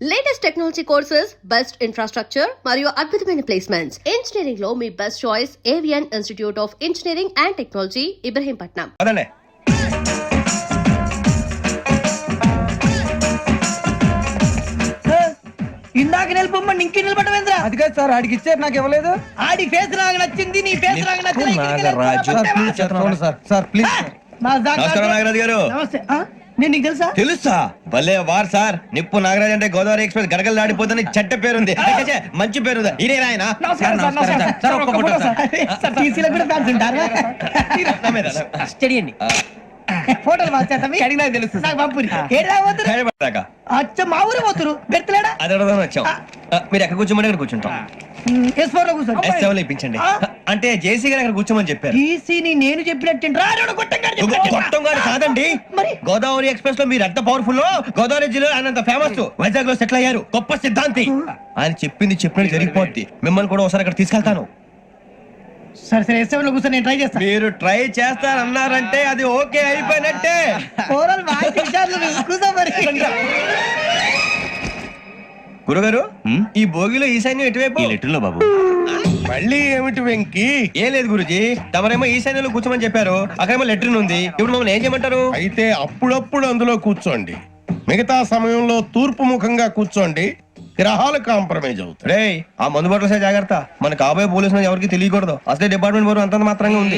Latest technology courses, best infrastructure మరియు అద్భుతమైన placements. Engineering లో మీ best choice Avion institute of engineering and technology, Ibrahimpatnam. ఇందాక నిలబొమ్మని ఇంకే నిలబడమేంద్రా? అది కాదు సార్, ఆడికి ఇచ్చారు, నాకు ఇవ్వలేదు. ఆడి ఫేస్ నాకు నచ్చింది, నీ ఫేస్ నాకు నచ్చింది. Sir please. నమస్కారం నాగరాజు గారు. నమస్తే. నేను నీకు తెలుసా? తెలుసా? భలే వార్ సార్. నిప్పు నాగరాజ్ అంటే గోదావరి ఎక్స్ప్రెస్ గడగలు దాడిపోతుంది చెట్ట పేరుంది. మంచి పేరు ఇదే ఆయన. టీసీలో కూడా ఫ్యాన్స్ ఉంటారా? స్టడీ అండి. ఫోటోలు మార్చేస్తాం. నాకు తెలుసు. నాకు పంపుని అచ్చ మా ఊరు పోతురు పెడతలేడా? అది అడగదాం వచ్చాం. మీరు ఎక్కడ కూర్చోమని అక్కడ కూర్చుంటాం. S4 ఇప్పించండి. అంటే జేసీ గారు అక్కడ కూర్చోమని చెప్పారు. టీసీని నేను చెప్పినట్టు గొట్టం గారు కాదండి. మరి గోదావరి ఎక్స్ప్రెస్ లో మీరు ఎంత పవర్ఫుల్, గోదావరి జిల్లా ఆయన ఫేమస్, వైజాగ్ లో సెటిల్ అయ్యారు, గొప్ప సిద్ధాంతి. ఆయన చెప్పింది చెప్పినట్టు జరిగిపోద్ది. మిమ్మల్ని కూడా ఒకసారి అక్కడ తీసుకెళ్తాను. సరే సరే S7 కూర్చొని నేను ట్రై చేస్తాను. మీరు ట్రై చేస్తారన్నారంటే అది ఓకే అయిపోయినట్టే. గురుగారు, ఈ భోగిలో ఈశాన్యం ఎటువైపు? లెటర్లో బాబు. మళ్ళీ ఏమిటి వెంకి? ఏం లేదు గురుజీ, తమరేమో ఈశాన్యంలో కూర్చోమని చెప్పారు, అక్కడేమో లెటర్ ఉంది. ఇప్పుడు మమ్మల్ని ఏం చేయమంటారు? అయితే అప్పుడప్పుడు అందులో కూర్చోండి, మిగతా సమయంలో తూర్పు ముఖంగా కూర్చోండి. గ్రహాలు కాంప్రమైజ్ అవుతాయి. రే, ఆ మందు బట్టలసే జాగ్రత్త. మన కాబోయే పోలీసులు ఎవరికి తెలియకూడదు. అసలే డిపార్ట్మెంట్ బోరు అంతంత మాత్రంగా ఉంది.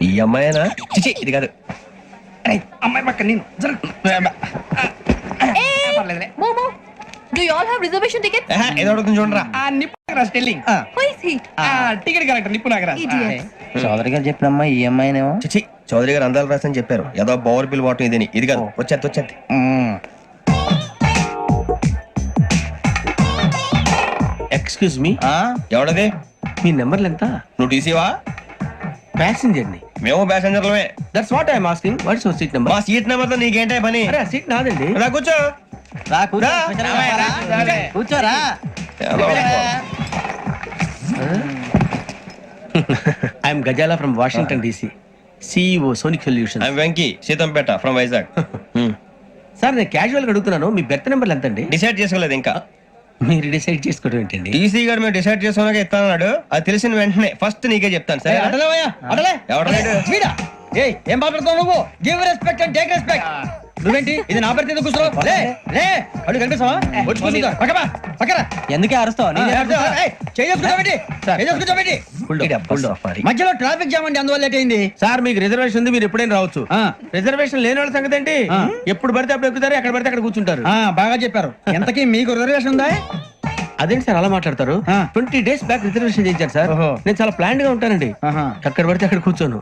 ఈ అమ్మాయినా? చిచి, ఇది కాదు. అమ్మాయి పక్క నేను. Do you all have reservation tickets? ఏదో అడుగుతుంది చూడరా. టికెట్ కలెక్టర్ నిప్పు నాగరాజ్. చౌదరి గారు చెప్పినమ్మా ఈ అమ్మాయినేమో. చిచి, చౌదరి గారు అందాలు రాసని చెప్పారు. ఏదో బోర్ బిల్ వాటం ఇదని. ఇది కాదు. వచ్చేది. Excuse me, ఎవడది? మీ నెంబర్లు ఎంత? నువ్వు టీసీవా? ప్యాసింజర్ ని. మేము ప్యాసెంజర్లమే. That's what I'm asking. What's your seat number? మా సీట్ నెంబర్ తో నీకేంటే పని? అరే సీట్ నాదండి. రా కూర్చో. కూర్చోరా. I'm Ghazala from Washington DC, CEO Sonic solution. I'm Venky, Seethampeta from Vizag. Sir నేను క్యాజువల్ గా అడుగుతున్నాను, మీ బెర్త్ నెంబర్లు ఎంత అండి? డిసైడ్ చేసుకోలేదు ఇంకా. మీరు డిసైడ్ చేసుకోవడం ఏంటండి? టీసీ గారు మేము డిసైడ్ చేసుకున్నాక ఇస్తానన్నాడు. అది తెలిసిన వెంటనే ఫస్ట్ నీకే చెప్తాను. సరే? ఏం మాట్లాడుతావు నువ్వు? Give respect and take respect. నువ్వేంటి ఇది నా పరిస్థితి? కూర్చో. అడుగు కనిపిస్తావా? ఎందుకే అరుస్తావు? మధ్యలో ట్రాఫిక్ జామ్ అండి, అందువల్ల లేట్ అయింది. సార్ మీకు రిజర్వేషన్ ఉంది, మీరు ఎప్పుడైనా రావచ్చు. రిజర్వేషన్ లేని వాళ్ళ సంగతి ఏంటి? ఎప్పుడు పడితే అప్పుడు ఎక్కుతారు, ఎక్కడ పడితే అక్కడ కూర్చుంటారు. బాగా చెప్పారు. ఎంతకీ మీకు రిజర్వేషన్ ఉందా? అదేంటి సార్ అలా మాట్లాడతారు? 20 days బ్యాక్ రిజర్వేషన్ చేయించారు సార్. నేను చాలా ప్లాన్డ్ గా ఉంటానండి, అక్కడ పడితే అక్కడ కూర్చోను.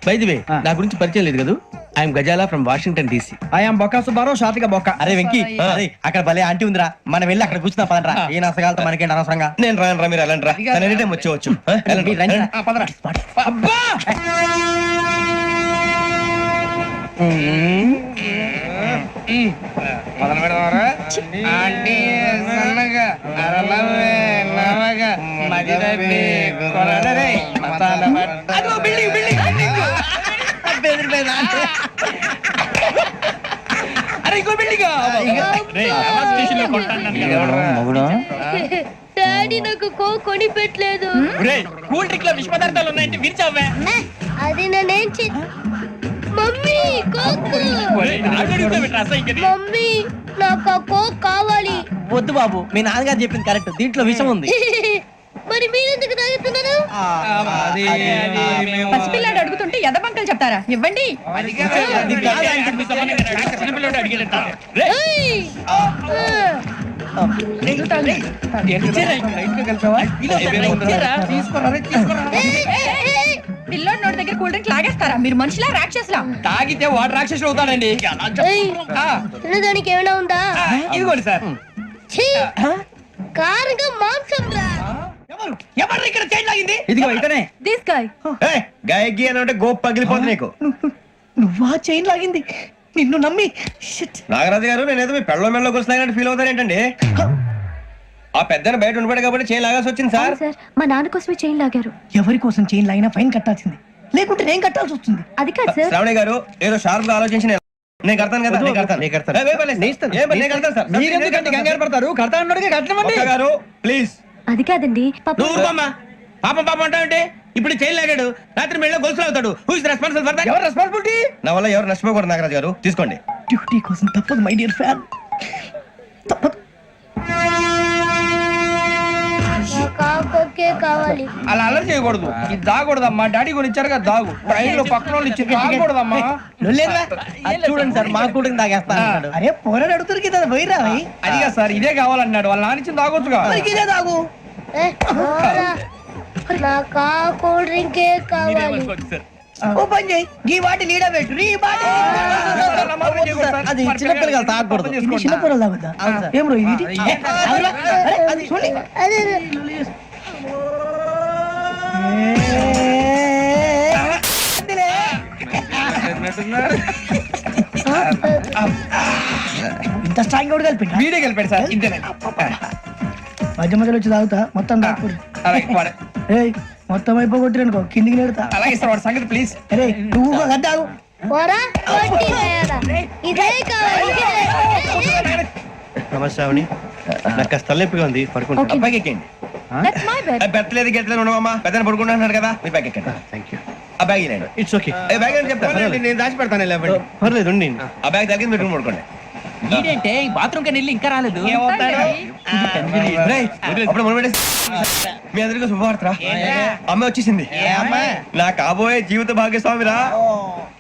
బై ది వే, నా గురించి పరిచయం లేదు కదా. I'm Ghazala from Washington DC. I'm Bokka Subbarao, షాతిక బొక్క. అరే వెంకీ, అక్కడ భలే ఆంటీ ఉందిరా, మనం వెళ్ళి అక్కడ కూర్చున్నా పదరా. ఏ నసగాలతో మనకేంటి అనవసరంగా. నేను రాను రా, మీరు ఎలాంటి రా. ఎనీ టైం వచ్చేవచ్చు. అబ్బా మొదలు పెడదామరా? ఆంటీ సన్నగా అరలవే నవగా మదిరబే కొరడరే మతాల అదో బిల్డింగ్ బెదిరిపోయింది. అరే ఇంకో బిల్డింగ్. డాడీ నాకు కోక్ కొని పెట్టలేదు. కూల్ డ్రింక్ లో విష పదార్థాలు ఉన్నాయంటే విరిచావే. అది నేనేం మమ్మీ కోక్. మమ్మీ నాకు ఆ కోక్ కావాలి. వద్దు బాబు, మీ నాన్నగారు చెప్పింది కరెక్ట్, దీంట్లో విషయం ఉంది. మరి మీరెందుకు తాగుతున్నారు? పసిపిల్లాడు అడుగుతుంటే ఎదబంకలు చెప్తారా? ఇవ్వండి. పిల్లోడి నోటి దగ్గర కూల్ డ్రింక్ లాగేస్తారా? మీరు మనుషులా రాక్షసులా? తాగితే వాడు రాక్షసుడు అవుతాడండి. తినడానికి ఏమైనా ఉందా? ఇదిగోండి సార్. కారుగా మాంసం రా. ఎవరు ఇక్కడ చైన్ లాగింది? ఇదిగో ఇతనే. This guy. గాయకి అని అంటే గోప్ పగిలిపోతుంది నీకు. నువ్వా చైన్ లాగింది? నిన్ను నమ్మి. నాగరాజు గారు, నేనేదో మీ పెళ్ళ మెళ్ళలో గురిసినట్టు ఫీల్ అవుతారు ఏంటండి? ఆ పెద్ద బయట ఉండిపోయాడు కాబట్టి చైన్ లాగాల్సి వచ్చింది సార్. మా నాన్న కోసమే చైన్ లాగారు. ఎవరి కోసం చైన్ లాగినా ఫైన్ కట్టాల్సింది, లేకుంటే నేను కట్టాల్సి వస్తుంది. అది కాదు సార్. శ్రావణి గారు ఏదో షార్ప్ గా ఆలోచించిన నేను కడతాను కదా, నేను కడతాను. ఏ, ఏ, పర్లేదు. ఏ, నేను కడతాను సార్. మీరెందుకంటే కంగారు పడతారు? కడతా అన్నాడుగా కట్టమండి. ఒక్క గారు ప్లీజ్. అది కాదండి నువ్వు ఊరుకోమ్మా. పాపం పాపం అంటావంటే ఇప్పుడు చైన్ లాగాడు, రాత్రి మెళ్ళ గొలుసులు అవుతాడు. Who is responsible for that? ఎవరు రెస్పాన్సిబిలిటీ? నా వల్ల ఎవరు నష్టపోకూడదు నాగరాజు గారు, తీసుకోండి. డ్యూటీ కోసం తప్పదు మై డియర్ ఫ్యాన్, తప్పదు. కావాలి అలా అలర్ చేయకూడదు. ఇది దాగకూడదమ్మా. డాడీ కొని ఇచ్చారు కదా దాగు. ట్రైన్ లో పక్కన వాళ్ళు ఇచ్చి దాగకూడదమ్మా. చూడండి సార్, మా కూడా తాగేస్తాను. అరే పోరాడు అడుగుతారు కదా పోయిరా. అదిగా సార్ ఇదే కావాలన్నాడు. వాళ్ళ నాన్న ఇచ్చింది తాగొచ్చుగా. ఇదే తాగు. నాకు కూల్ డ్రింకే కావాలి ఓ పని చేయి, ఈ బాటి లీడ పెట్టు. ఈ బాటి అది చిన్నపిల్లలు తాగకూడదు. చిన్నపిల్లలు తాగుతా. ఏం రో ఇది? అది చూడండి. ఇంత స్ట్రాంగ్ కూడా కలిపి వీడే కలిపాడు సార్. ఇంతేనే మధ్య మధ్యలో వచ్చి తాగుతా. మొత్తం తాగుతుంది. మొత్తం అయిపోగొట్టిరనుకో కిందికి నేడుతా. అలాగే సార్ వాడి సంగతి ప్లీజ్. అరే నువ్వు తాగు. ఇదే కావాలి నమస్తే అవని, నాకు కాస్త తలెప్పిగా ఉంది, పడుకుంటా. బ్యాగ్ ఎక్కండి. That's my bed. పెట్టలేదు గెట్టలేదు ఉండవమ్మా. పెద్దని పడుకుంటున్నాడు కదా, మీ బ్యాగ్ ఎక్కండి. Thank you. ఆ బ్యాగ్ ఇలాండి. It's okay. బ్యాగ్ అని చెప్తాను, నేను దాచి పెడతాను. లేవండి. పర్లేదు ఉండి. ఆ బ్యాగ్ తగ్గింది మీరు పడుకోండి. ఏంటంటే బాత్రూమ్ కి వెళ్ళి ఇంకా రాలేదు. రేయ్, అప్పుడు మొదలు పెట్టేసి. మీ అందరికీ శుభవార్తరా, అమ్మ వచ్చేసింది. నా కాబోయే జీవిత భాగ్యస్వామిరా.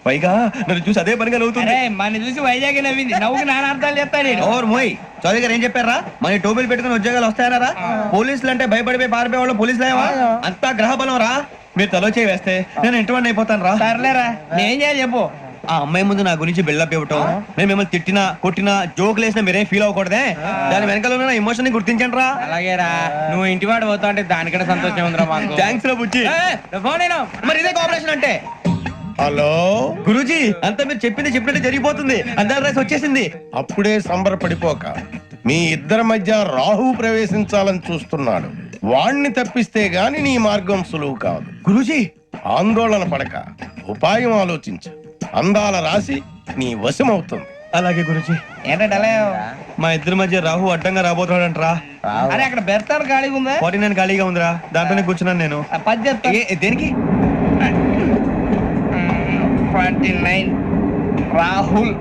పైగా నన్ను చూసి అదే పనిగా నవ్వుతుంది. మన చూసి వైజాగ్ నవ్వింది. నవ్వుకి నాన్న అర్థాలు చెప్తాడు. ఓర్ మోయ్, చౌదరి గారు ఏం చెప్పారా? మన టోబీలు పెట్టుకుని ఉద్యోగాలు వస్తాయనరా? పోలీసులు అంటే భయపడిపోయి పారిపోయే వాళ్ళు పోలీసులేవా? అంతా గ్రహ బలం రా. మీరు తలో చేయి వేస్తే నేను ఇంటివాడిని అయిపోతాను రా. సర్లేరా, నేనేం చేయాలి చెప్పు. ఆ అమ్మాయి ముందు నా గురించి బిల్డప్ ఇవ్వటం, నేను మిమ్మల్ని తిట్టినా కొట్టినా జోకులు వేసినా మీరేం ఫీల్ అవ్వకూడదే. దాని వెనకాల ఉన్న ఎమోషన్ ని గుర్తించండి రా. అలాగేరా, నువ్వు ఇంటివాడు పోతా అంటే దానికంటే సంతోషం ఉందిరా మాకు. థ్యాంక్స్ రా బుజ్జి. మరి ఇదే కోఆపరేషన్ అంటే. హలో గురూజీ, అంతా మీరు చెప్పింది చెప్పినట్టు జరిగిపోతుంది. అందరి రైస్ వచ్చేసింది. అప్పుడే సంబరపడిపోక, మీ ఇద్దరి మధ్య రాహు ప్రవేశించాలని చూస్తున్నాడు. వాణ్ణి తప్పిస్తే గాని నీ మార్గం సులువు కాదు. గురూజీ, ఆందోళన పడక, ఉపాయం ఆలోచించు. అందాల రాశి నీ వశమవుతుంది. అలాగే గురూజీ. ఏంటంటే మా ఇద్దరి మధ్య రాహు అడ్డంగా రాబోతున్నాడంటరా. అరే అక్కడ బెర్తాను ఖాళీగా ఉందా? 49 ఖాళీగా ఉందిరా, దాంట్లోనే కూర్చున్నాను నేను. పది చెప్తా. దేనికి? 29 రాహుల్.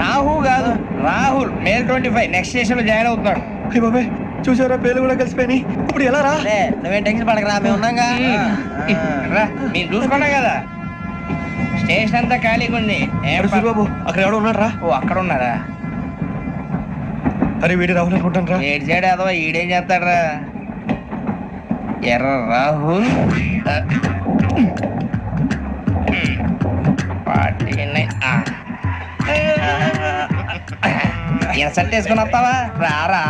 రాహు కాదు, రాహుల్. మే 25 నెక్స్ట్ స్టేషన్ లో జాయిన్ అవుతున్నాడు. అయ్య బాబాయ్, చూసారా పేర్లు కూడా కలిసిపోయినాయి. ఇప్పుడు ఎలా రా? నువ్వేం టెన్షన్ పడకరా, మేము ఉన్నాగా. రా, మీరు చూసుకున్నా కదా స్టేషన్ అంతా ఖాళీగా ఉంది. బాబు అక్కడ ఎవడో ఉన్నాడు రా. ఓ అక్కడ ఉన్నారా? అరే వీడి రాహుల్ అనుకుంటాను రా. ఏడు సైడ్ అదో ఈడేం చేస్తాడరా? ఎర్ర రాహుల్ 49. ఇన్సర్ట్ వేసుకుని వస్తావా? రారా.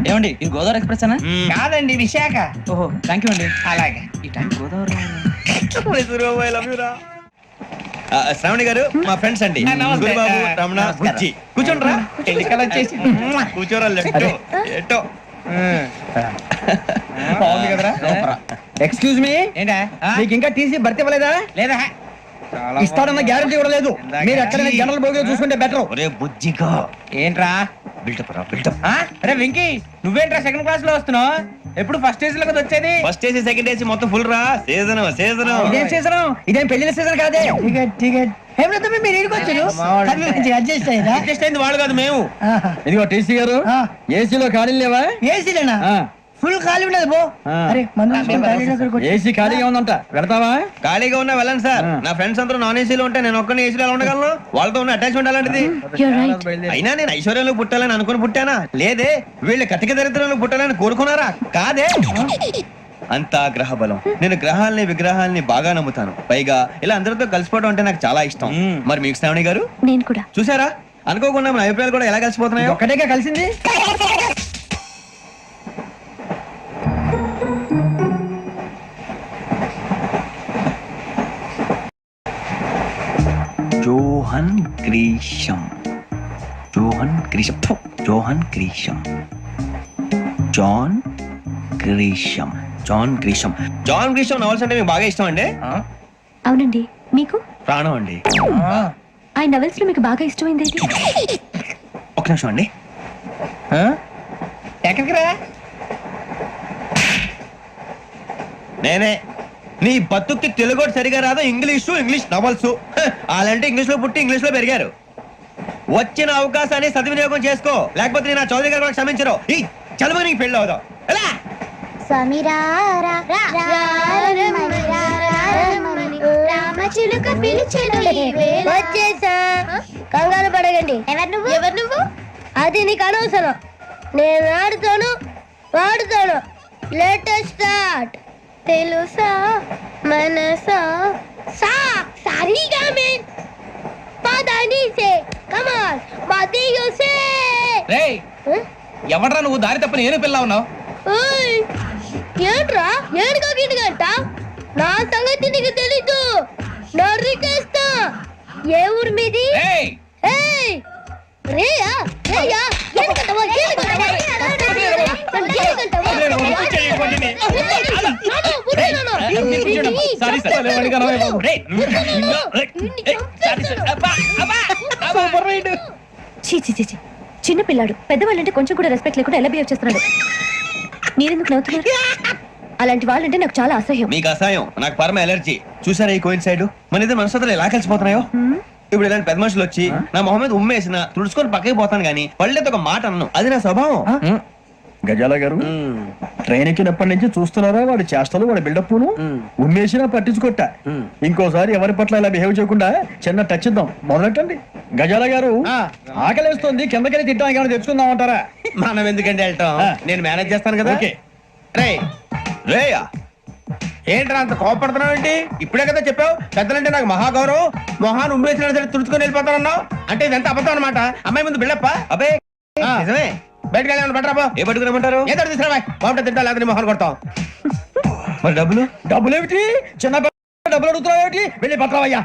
ఏమండి, ఇది గోదావరి ఎక్స్ప్రెస్ అనా? కాదండి, విశాఖ. ఓహో, థ్యాంక్ యూ అండి. అలాగే. ఈ టైం గోదావరి. శ్రావణి గారు మా ఫ్రెండ్స్ అండి. నమస్తే. గురుబాబు, రమణ, బుజ్జి. కూర్చోండి రా. ఎన్నికలు వచ్చేసి కూర్చోరా. లెట్టో ఎట్టో. బాగుంది కదరా? ఎక్స్క్యూజ్ మీ, ఏంటా? మీకు ఇంకా టీసీ భర్తీ ఇవ్వలేదా? లేదా ఇస్తాడన్న గ్యారంటీ కూడా లేదు. మీరు ఎక్కడైనా జనరల్ బోగిలో చూసుకుంటే బెటర్. ఒరే బుజ్జిగా, ఏంట్రా? బిల్డప్ రా, బిల్డప్. అరే వెంకీ, నువ్వేంట్రా సెకండ్ క్లాస్ లో వస్తున్నావు? ఎప్పుడు ఫస్ట్ ఏసీ లో కదా వచ్చేది? ఫస్ట్ ఏసీ సెకండ్ ఏసీ మొత్తం ఫుల్ రా. Season season. ఇదేం సీజన్? ఇదేం పెళ్లిన సీజన్ కాదే. టికెట్ మీరు ఇక్కడికి వచ్చారు. అడ్జస్ట్ అయ్యారా? అడ్జస్ట్ అయింది వాళ్ళు కాదు, మేము. ఇదిగో టీసీ గారు, ఏసీలో ఖాళీలు లేవా? ఏసీలేనా? ఆ. ఫుల్ ఖాళీ ఉండదు బో. అరే ఏసీ ఖాళీగా ఉందంట, పెడతావా? ఖాళీగా ఉన్నా వెళ్ళండి సార్. నా ఫ్రెండ్స్ అందరూ నాన్ ఏసీలో ఉంటే నేను ఒక్కనే ఏసీలో ఎలా ఉండగలను? వాళ్ళతో ఉన్న అటాచ్మెంట్ అలాంటిది. అయినా నేను ఐశ్వర్యంలో పుట్టాలని అనుకుని పుట్టానా? లేదే. వీళ్ళు కటిక దరిద్రంలో పుట్టాలని కోరుకున్నారా? కాదే. అంతా గ్రహ బలం. నేను గ్రహాలని విగ్రహాలని బాగా నమ్ముతాను. పైగా ఇలా అందరితో కలిసిపోవడం అంటే నాకు చాలా ఇష్టం. మరి మీకు శ్రావణి గారు? నేను కూడా. చూసారా, అనుకోకుండా మన అభిప్రాయాలు కూడా ఎలా కలిసిపోతున్నాయో. ఒక్కటేగా కలిసింది. Johan Grisham, Johan Grisham, Johan Grisham, John Grisham, John Grisham. John Grisham novels అంటే మీకు బాగా ఇష్టం అండి? అవునండి. మీకు ప్రాణం అండి. ఆయన నవెల్స్ లో మీకు బాగా ఇష్టమైంది ఏంటి? ఒక నిమిషం అండి. ఎక్కడికి రా? నేనే. నీ బతుక్కి తెలుగు సరిగా రాదు, ఇంగ్లీష్ నవల్స్. అలాంటి ఇంగ్లీష్ లో పుట్టి ఇంగ్లీష్ లో పెరిగారు. వచ్చిన అవకాశాన్ని సద్వినియోగం చేసుకో, లేకపోతే నేను చౌదరి గారు కూడా క్షమించరు. ఈ చదువు నీకు పెళ్ళి అవుదాం. ఎలా కంగారు పడగండి. ఎవరు నువ్వు? అది నీకు అనవసరం. నేను ఆడుతాను, వాడుతాను. Latest start. తెలుసా మనసా సా సారీగా మెన్ పదని సే కమాన్ మదియో సే. రేయ్, ఎవడ్రా నువ్వు? దారి తప్ప నేను పిల్ల ఉన్నావు. ఓయ్ ఏంట్రా ఏడుగా గిడుగంట? నా సంగతి నీకు తెలీదు. నరికేస్తా. ఏ ఊరు మీది? రేయ్, ఏయ్ రేయా రేయా ఎందుకంటవా ఎందుకంటవా సారీ సార్. చీ చీ చీ చీ. చిన్న పిల్లాడు. పెద్దవాళ్ళంటే కొంచెం కూడా రెస్పెక్ట్ లేకుండా ఎలా బిహేవ్ చేస్తున్నాడు. మీరెందుకు నవ్వుతున్నారు? అలాంటి వాళ్ళంటే నాకు చాలా అసహ్యం. మీకు అసహాయం, నాకు పరమ ఎలర్జీ. చూసారా ఈ కోయిన్ సైడ్? మన ఇద్దరు మనసులో ఎలా కలిసిపోతున్నాయో. ఇప్పుడు ఇలాంటి పెద్ద మనుషులు వచ్చి నా మొహం మీద ఉమ్మేసిన తుడుచుకొని పక్కకి పోతాను కానీ పళ్ళేతో ఒక మాట అన్ను. అది నా స్వభావం. గజాల గారు, ట్రైన్ ఎక్కినప్పటి నుంచి చూస్తున్నారా వాడి చేష్టలు, వాడి బిల్డప్ ఉమ్మేసినా పట్టించుకోట. ఇంకోసారి ఎవరి పట్ల ఇలా బిహేవ్ చేయకుండా చిన్న టచ్ ఇద్దాం. మొదలెట్టండి. గజాల గారు, ఆకలేస్తుంది, కిందకెళ్ళి తిట్టడానికి ఏమైనా తెచ్చుకుందాం అంటారా? మనం ఎందుకంటే వెళ్తాం, నేను మేనేజ్ చేస్తాను కదా. రే రేయా, ఏంట్రా అంత కోపడుతున్నావు ఏంటి? ఇప్పుడే కదా చెప్పావు పెద్దలంటే నాకు మహాగౌరవం, మొహాన్ని ఉమ్మేసిన సరే తుడుచుకొని వెళ్ళిపోతానన్నావు. అంటే ఇదంతా అబద్ధం అనమాట. అమ్మాయి ముందు బిల్డప్ప. అబ్బే నిజమే. బయటకు వెళ్ళాను బట్రాబో. ఏ పట్టుకురమ్మంటారు? ఏదో తీసుకురా బాగుంటే తింటా, లేదా మొహాన్ని కొడతాం. మరి డబ్బులు? డబ్బులు ఏమిటి? చిన్న డబ్బులు అడుగుతున్నావు ఏమిటి? వెళ్ళి పట్టరావయ్యా.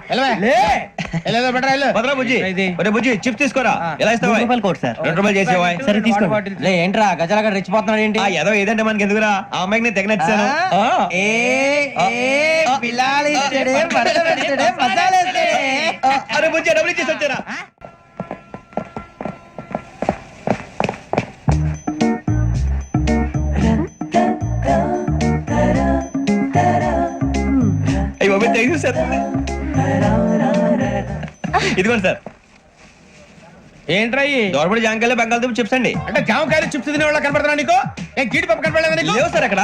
బట్రా వెళ్ళు. భద్రా బుజ్జి, ఒరే బుజ్జి చిప్స్ తీసుకోరా. ఎలా ఇస్తావా? Court sir. 2 రూపాయలు చేసేవా? సరే తీసుకోండి. లే ఏంట్రా గజాల గారు రెచ్చిపోతున్నాడు ఏంటి? ఏదో ఏదంటే మనకి ఎందుకురా, ఆ అమ్మాయికి నేను తెగ నచ్చాను. అరే బుజ్జి, డబ్బులు ఇచ్చేసి వచ్చారా? అయ్యో థ్యాంక్ యూ సార్. ఇదిగోండి సార్. ఏంట్రా దోరబడి జాంకాయలు బంగాళదుంప చిప్స్ అండి. అంటే జామకాయలు చిప్స్ తినే వాళ్ళ కనపడుతున్నా నీకు? ఏం గీడి పప్పు కనపడలేదా నీకు? లేవు సార్ అక్కడ.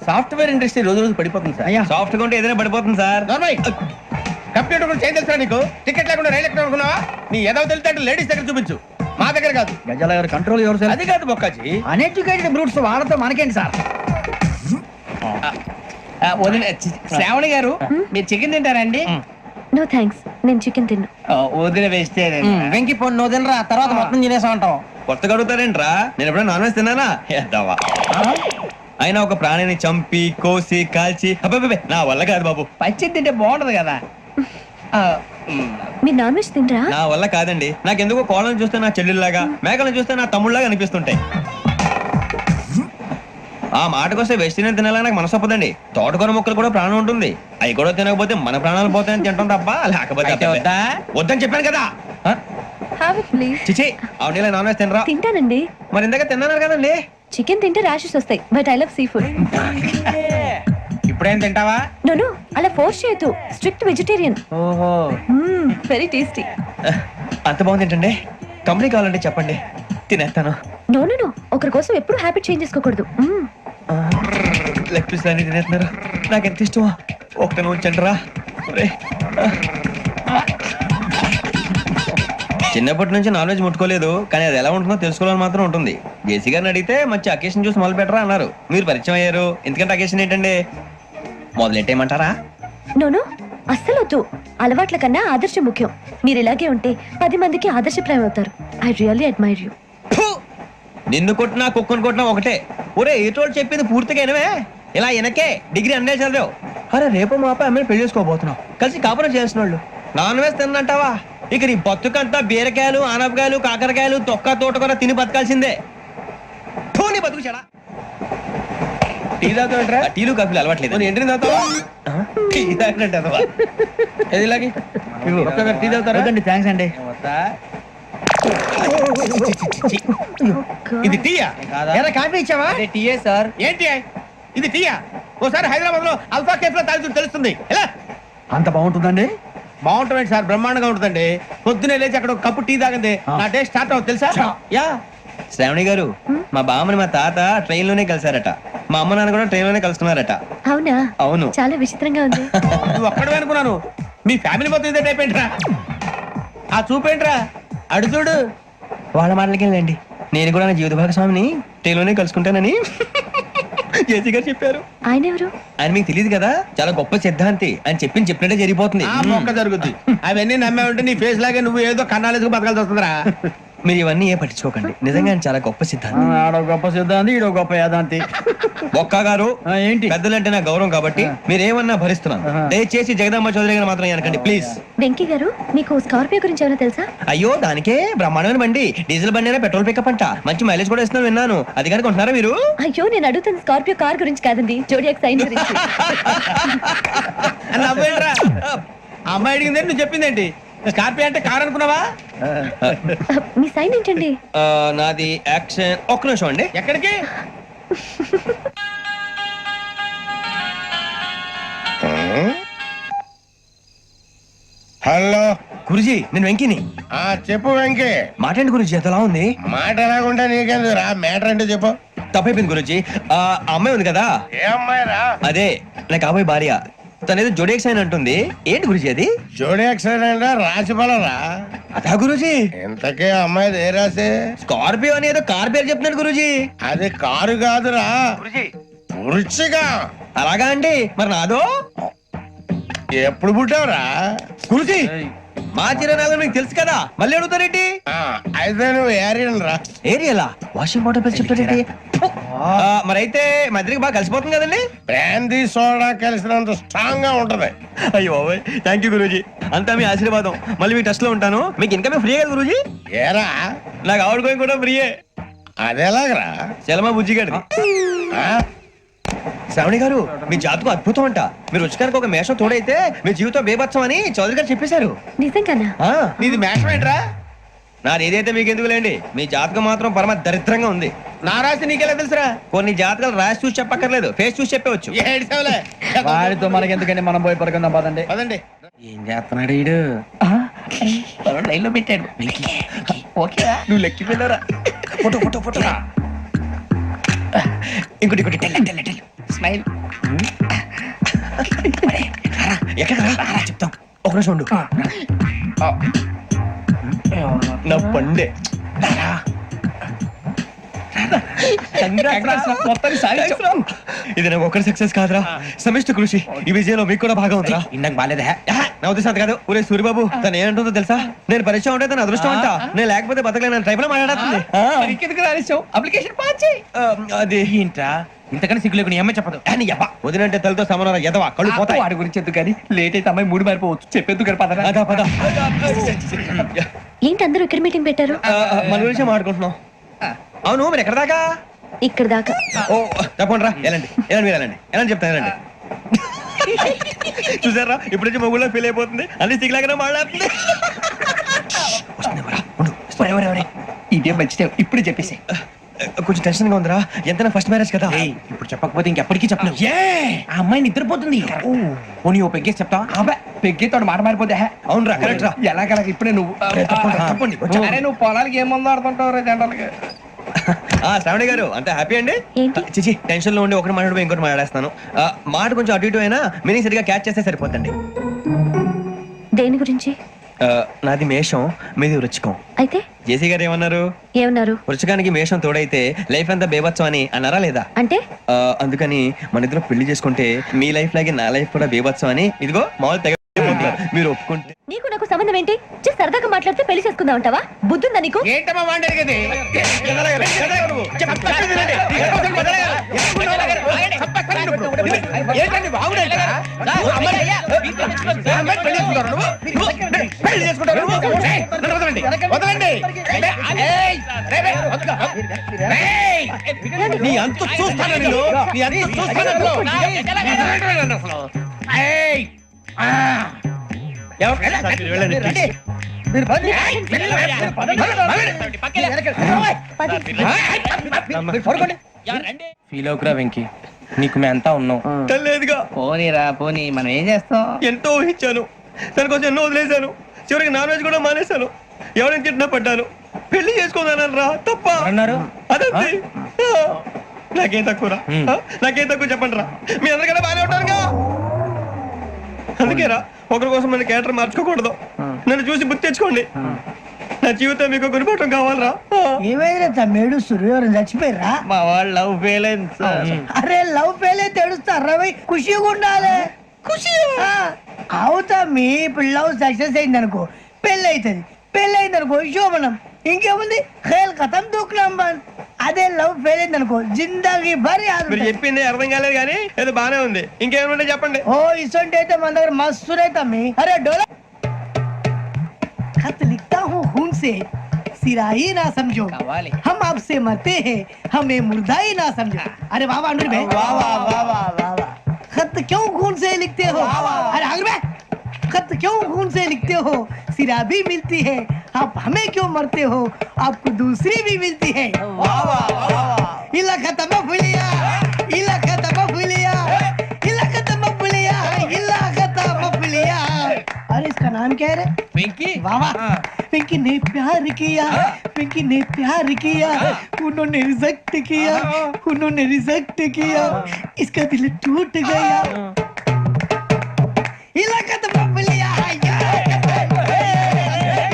సాఫ్ట్వేర్ ఇండస్ట్రీ రోజు రోజు పడిపోతుంది సార్. సాఫ్ట్ గా ఉంటే ఏదైనా పడిపోతుంది సార్. కంప్యూటర్ గురించి ఏం తెలుసా నీకు? టికెట్ లేకుండా రైలు ఎక్కడ అనుకున్నావా? నీ ఏదో తెలితే లేడీస్ దగ్గర చూపించు, మా దగ్గర కాదు. గజాల గారు కంట్రోల్ ఎవరు సార్? అది కాదు బొక్కాజీ. అన్ఎడ్యుకేటెడ్ బ్రూట్స్ వాళ్ళతో మనకేంటి సార్? శ్రావణి గారు, మీరు చికెన్ తింటారండి? నో థ్యాంక్స్, నేను చికెన్ తిన్నా. వదిన వేస్తే వెంకి పొన్ను నువ్వు తినరా, తర్వాత మొత్తం తినేసా ఉంటాం. కొత్తగా అడుగుతారేంట్రా? నేను ఎప్పుడైనా నాన్ వెజ్ తిన్నానా? ఎద్దావా. అయినా ఒక ప్రాణిని చంపి కోసి కాల్చి అబ్బే నా వల్ల కాదు బాబు. పచ్చి తింటే బాగుంటది కదా. మీరు నాన్ వెజ్ తినరా? నా వల్ల కాదండి. నాకెందుకో కోళ్ళని చూస్తే నా చెల్లెల్లాగా, మేకలను చూస్తే నా తమ్ముళ్ళలాగా అనిపిస్తుంటాయి. ఆ మాటకొస్తే వెస్టిరియన్ తినాలని నాకు మనసు ఒప్పదండి. తోటకూర మొక్కలు కూడా ప్రాణం ఉంటుంది. అవి కూడా తినకపోతే మన ప్రాణాలు పోతాయని తింటాం తప్ప లేకపోతే వద్దని చెప్పాను కదా. Have it please. చిచి, అవునీ నాన్ వెజ్ తినరా? తింటానండి. మరి ఇందాక తిన్నాను కదండి. చికెన్ తింటే ర్యాషెస్ వస్తాయి, but I love sea food. ఇప్పుడేం తింటావా? నో అలా ఫోర్స్ చేయొద్దు. Strict vegetarian. ఓహో, వెరీ టేస్టీ. అంత బాగుంది ఏంటండి? కంపెనీ కావాలంటే చెప్పండి, తినేస్తాను. నో ఒకరి కోసం ఎప్పుడు హ్యాబిట్ చేంజ్ చేసుకోకూడదు. లెగ్ పీస్ అన్ని తినేస్తున్నారు. నాకు ఎంత ఇష్టమో ఒకటి ఉంచండి రా. చిన్నప్పటి నుంచి నాన్ వెజ్ ముట్టుకోలేదు, కానీ అది ఎలా ఉంటుందో తెలుసుకోవాలని మాత్రం ఉంటుంది. జేసీ గారిని అడిగితే మంచి అకేషన్ చూసి మొదలు పెట్టరా అన్నారు. మీరు పరిచయం అయ్యారు, ఎందుకంటే అకేషన్ ఏంటండి? మొదలెట్టేయమంటారా? నో అస్సలు వద్దు. అలవాట్ల కన్నా ఆదర్శం ముఖ్యం. మీరు ఇలాగే ఉంటే 10 మందికి ఆదర్శప్రాయం అవుతారు. I really admire you. నిన్ను కొట్టినా కుక్కను కొట్టినా ఒకటే. ఒరే ఏటోళ్ళు చెప్పింది పూర్తిగా వినవే. ఇలా వెనకే డిగ్రీ అన్నే చదివావు. అరే రేపు మా అబ్బాయి అమ్మాయిని పెళ్లి చేసుకోబోతున్నావు, కలిసి కాపురం చేసిన వాళ్ళు. నాన్ వెజ్ తిన్నంటావా? ఇక నీ బతుకంతా బీరకాయలు ఆనపకాయలు కాకరకాయలు తొక్క తోట కూడా తిని బతకాల్సిందే. నీ బతుకు చెడా. టీ తాగుతాంట్రా? టీలు కాఫీలు అలవాట్లేదు. ఎంట్రీ తాగుతావా? టీ తాగినట్టు అదవా. ఏది ఇలాగే ఒక్కగారు టీ తాగుతారా? థ్యాంక్స్ అండి. ఇది టీయా? కాఫీ ఇచ్చావా? TA sir. ఏంటి ఇది టీయా? ఓసారి హైదరాబాద్ లో అల్ఫా కేఫ్ లో తాగుతూ తెలుస్తుంది. ఎలా అంత బాగుంటుందండి? బాగుంటుంది సార్, బ్రహ్మాండంగా ఉంటుందండి. పొద్దునే లేచి అక్కడ ఒక కప్పు టీ తాగింది నా డే స్టార్ట్ అవుతుంది తెలుసా? యా. శ్రావణి గారు, మా బామ్మని మా తాత ట్రైన్ లోనే కలిసారట. మా అమ్మ నాన్న కూడా ట్రైన్ లోనే కలుసుకున్నారట. అవునా? అవును. చాలా విచిత్రంగా ఉంది. నువ్వు ఒక్కడే అనుకున్నాను, మీ ఫ్యామిలీ మొత్తం ఇదే టైప్ ఏంట్రా? ఆ చూపేంట్రా అడు చూడు. వాళ్ళ మాటలకి వెళ్ళండి. నేను కూడా నా జీవిత భాగస్వామిని ట్రైన్ లోనే కలుసుకుంటానని జేసీ గారు చెప్పారు. ఆయన ఎవరు? ఆయన మీకు తెలియదు కదా, చాలా గొప్ప సిద్ధాంతి అని చెప్పినట్టే జరిగిపోతుంది. మొక్క జరుగుద్ది. అవన్నీ నమ్మే ఉంటే నీ ఫేస్ లాగే నువ్వు ఏదో కన్నాలేసుకు బతకాల్సి వస్తుందిరా. మీరు ఇవన్నీ ఏ పట్టించుకోకండి, నిజంగా ఆయన చాలా గొప్ప సిద్ధాంతి. ఆడో గొప్ప సిద్ధాంతి, ఈడో గొప్ప యాదాంతి. ఒక్క గారు ఏంటి? పెద్దలంటే నా గౌరవం కాబట్టి మీరు ఏమన్నా భరిస్తున్నాను. దయచేసి జగదాంబ చౌదరి గారు మాత్రం అనకండి ప్లీజ్. వెంకీ గారు, మీకు స్కార్పియో గురించి ఏమైనా తెలుసా? అయ్యో దానికే బ్రహ్మాండమైన బండి, డీజిల్ బండి అయినా పెట్రోల్ పికప్ అంట, మంచి మైలేజ్ కూడా ఇస్తున్నాను విన్నాను. అది కనుక ఉంటున్నారా మీరు? అయ్యో, నేను అడుగుతుంది స్కార్పియో కార్ గురించి కాదండి, జోడియాక్ సైన్ గురించి. అమ్మాయి అడిగింది నువ్వు చెప్పిందేంటి? స్కార్పియో అంటే కార్ అనుకున్నావా? మీ సైన్ ఏంటండి? నాది యాక్షన్. ఒక్క నిమిషం అండి. ఎక్కడికి? హలో గురుజీ, నేను వెంకిని. చెప్పు వెంకీ. మాట్లాడి గురుజీ, ఎంతలా ఉంది? మాట ఎలాగుంటా నీకెందుకు రా, మ్యాటర్ అంటే చెప్పు. తప్పైపోయింది గురుజీ. ఆ అమ్మాయి ఉంది కదా, ఏ అమ్మాయి రా? అదే నా కాబోయే భార్య. తనేదో జోడేక్ సైన్ అంటుంది. ఏంటి గురుజీ అది? జోడి యాక్సిడెంట్ రాసి పడరా? అదా గురుజీ. ఇంతకే అమ్మాయి ఏ రాసి? స్కార్పియో అని ఏదో కార్ పేరు చెప్తున్నాడు గురుజీ. అది కారు కాదురా, వృచ్చిగా. అలాగా అండి, మరి నాదో? ఎప్పుడు పుట్టావురా? గురుజీ, మా చిరనాలు మీకు తెలుసు కదా, మళ్ళీ అడుగుతారేంటి? అయితే నువ్వు ఏరియన్ రా. ఏరియలా? వాషింగ్ వాటర్ పేరు చెప్తారేంటి? మరైతే మా ఇద్దరికి బాగా కలిసిపోతుంది కదండి. బ్రాందీ సోడా కలిసినంత స్ట్రాంగ్ గా ఉంటది. అయ్యో థ్యాంక్ యూ గురూజీ, అంతా మీ ఆశీర్వాదం. మళ్ళీ మీ టచ్ లో ఉంటాను. మీకు ఇన్కమ్ ఫ్రీ కదా గురూజీ? ఏరా, నాకు ఆవిడ గోయింగ్ కూడా ఫ్రీయే. అదేలాగరా? చలమా బుజ్జి గారి. శ్రావణి గారు, మీ జాతకు అద్భుతం అంట. మీరు రుచికానికి ఒక మేషం తోడైతే మీ జీవితం బేబత్సం అని చౌదరి గారు చెప్పేశారు. నిజంగానా? నీది మేషం ఏంట్రా? నాది ఏదైతే మీకు ఎందుకు లేండి, మీ జాతకం మాత్రం పరమ దరిద్రంగా ఉంది. నా రాసి నీకెలా తెలుసురా? కొన్ని జాతకాలు రాసి చూసి చెప్పక్కర్లేదు, ఫేస్ చూసి చెప్పవచ్చు. వాడితో మనకి ఎందుకండి, మనం పోయి పడుకుందాం పదండి. పదండి. ఏం చేస్తున్నాడు ఈడు? లైన్ లో పెట్టాడు. ఓకేరా, నువ్వు లెక్కి వెళ్ళరా. Photo photo photo. ఇంకోటి ఇంకోటి స్మైల్. ఎక్కడ చెప్తాం, ఒక నిమిషం ఉండు. నా పండే ఇది నాకు ఒక్కరి సక్సెస్ కాదురా, సమిష్టి కృషి. ఈ విజయంలో మీకు కూడా భాగం ఉందిరా. ఇందాక బాలేదా? నా ఉద్దేశం అంత కాదు. ఊరే సూరిబాబు, తను ఏమంటుందో తెలుసా? నేను పరిచయం ఉంటే తన అదృష్టం అంట, నేను లేకపోతే బతకలేను ట్రైబ్ లో మాట్లాడుతుంది. అప్లికేషన్ పాస్ చేయి. అది ఏంట్రా ఇంతకన్నా సిగ్గు లేకుండా ఏమై చెప్పదు. వదినంటే తలతో సమానం ఎదవా, కళ్ళు పోతాయి. వాడి గురించి ఎందుకు కానీ, లేట్ అయితే అమ్మాయి మూడు మారిపోవచ్చు. చెప్పేందుకు గారు పద. అదా పద. ఏంటి అందరూ ఇక్కడ మీటింగ్ పెట్టారు? మన గురించి మాట్లాడుకుంటున్నాం. అవును, మీరు ఎక్కడ దాకా? ఇక్కడ దాకా. ఓ తప్పకుండా రా, వెళ్ళండి వెళ్ళండి, మీరు వెళ్ళండి వెళ్ళండి, చెప్తాను వెళ్ళండి. చూసారా, ఇప్పుడు నుంచి మొగుల్లో ఫీల్ అయిపోతుంది, అన్ని సిగ్లాగానే మాట్లాడుతుంది. ఇదే మంచి, ఇప్పుడు చెప్పేసి. కొంచెం టెన్షన్ గా ఉందిరా, ఎంతైనా ఫస్ట్ మ్యారేజ్ కదా. ఇప్పుడు చెప్పకపోతే ఇంకెప్పటికీ చెప్పలేవు. ఆ అమ్మాయి నిద్రపోతుంది. పోనీ ఓ పెగ్గేసి చెప్తా. పెగ్గితో మాట మారిపోతే. అవునురా, కరెక్ట్ రా. ఎలాగలా ఇప్పుడే నువ్వు తప్పండి. అరే నువ్వు పొలాలకి ఏముందో ఆడుతుంటావు జనరల్గా. శ్రావణి గారు, అంత హ్యాపీ అండి? ఏంటి? చిచి, టెన్షన్ లో ఉండి ఒకటి మాట్లాడిపోయి ఇంకోటి మాట్లాడేస్తాను. మాట కొంచెం అటు ఇటు అయినా మీనింగ్ సరిగా క్యాచ్ చేస్తే సరిపోతండి. దేని గురించి? నాది మేషం, మీది వృచ్చికం. అయితే జేసీ గారు ఏమన్నారు? ఏమన్నారు? వృచ్చికానికి మేషం తోడైతే లైఫ్ అంతా బేబత్సం అని అన్నారా లేదా? అంటే అందుకని మన ఇద్దరు పెళ్లి చేసుకుంటే మీ లైఫ్ లాగే నా లైఫ్ కూడా బేబత్సం అని, ఇదిగో మామూలు తెగ మీరు ఒప్పుకుంటే. నీకు నాకు సంబంధం ఏంటి? జస్ట్ సరదాగా మాట్లాడితే పెళ్లి చేసుకుందాం అంటావా? బుద్ధుందా నీకు? ఏంటమ్మా వాడేది? నీ అంత చూస్తాను నేను. నీ అంత చూస్తాను. వెళ్ళండి please. ఫీల్ అవుకురా వెంకీ, నీకు మేమంతా ఉన్నాం. తెలియదుగా. పోనీరా పోనీ, మనం ఏం చేస్తాం? ఎంతో ఊహించాను, దానికోసం ఎన్నో వదిలేశాను. చివరికి నాన్ వెజ్ కూడా మానేశాను. ఎవరైనా తిట్టినా పడ్డాను. పెళ్లి చేసుకోదానని రా తప్ప అన్నారు అదంతే. నాకేం తక్కువరా? నాకేం తక్కువ చెప్పండి రా. మీ అందరికన్నా బాగానే ఉంటారుగా. అందుకేరా ఒకరి కోసం మన క్యారెక్టర్ మార్చుకోకూడదు. నన్ను చూసి గుర్తు తెచ్చుకోండి. నా జీవితం మీకు గురిపటం కావాలరా. ఏమైనా తమ్మేడు సూర్యవరం చచ్చిపోయిరా? మా వాళ్ళు లవ్ ఫెయిల్ అయింది సార్. అరే లవ్ ఫెయిల్ అయితే ఏడుస్తారా? ఖుషిగా ఉండాలి. ఖుషి అవుతా. మీ ఇప్పుడు లవ్ సక్సెస్ అయింది అనుకో, పెళ్ళి అవుతుంది. పెళ్ళి అయింది అనుకో శోభనం. ఇంకేముంది, ఖేల్ కథం దూకునాం బంద్. అదే లవ్ ఫెయిల్ అయింది అనుకో జిందగీ భరి. మీరు చెప్పింది అర్థం కాలేదు కానీ ఏదో బానే ఉంది. ఇంకేమైనా చెప్పండి. ఓ ఇసొంటి అయితే మన దగ్గర మస్తునే తమ్మి. అరే డోలా खत लिखता हूँ खून से, सिरा ही ना समझो, हम आपसे मरते हैं, हमें मुर्दा ही ना समझो. अरे वाह वाह अनुर भाई, वाह वाह वाह वाह वाह वाह. खत क्यों खून से लिखते हो? अरे अनुर भाई, खत क्यों खून से लिखते हो? सिरा भी मिलती है, आप हमें क्यों मरते हो? आपको दूसरी भी मिलती है. वाह वाह वाह. इला खत्म फुलिया, इला खत्म फुलिया, इला खत्म फुलिया, इला खत्म फुलिया. अरे इसका नाम क्या है रे? వెంకీ. वाह वाह. पिंकी ने प्यार किया, पिंकी ने प्यार किया, उन्होंने रिजेक्ट किया, उन्होंने रिजेक्ट किया, इसका दिल टूट गया. इलाका तो बबलिया है,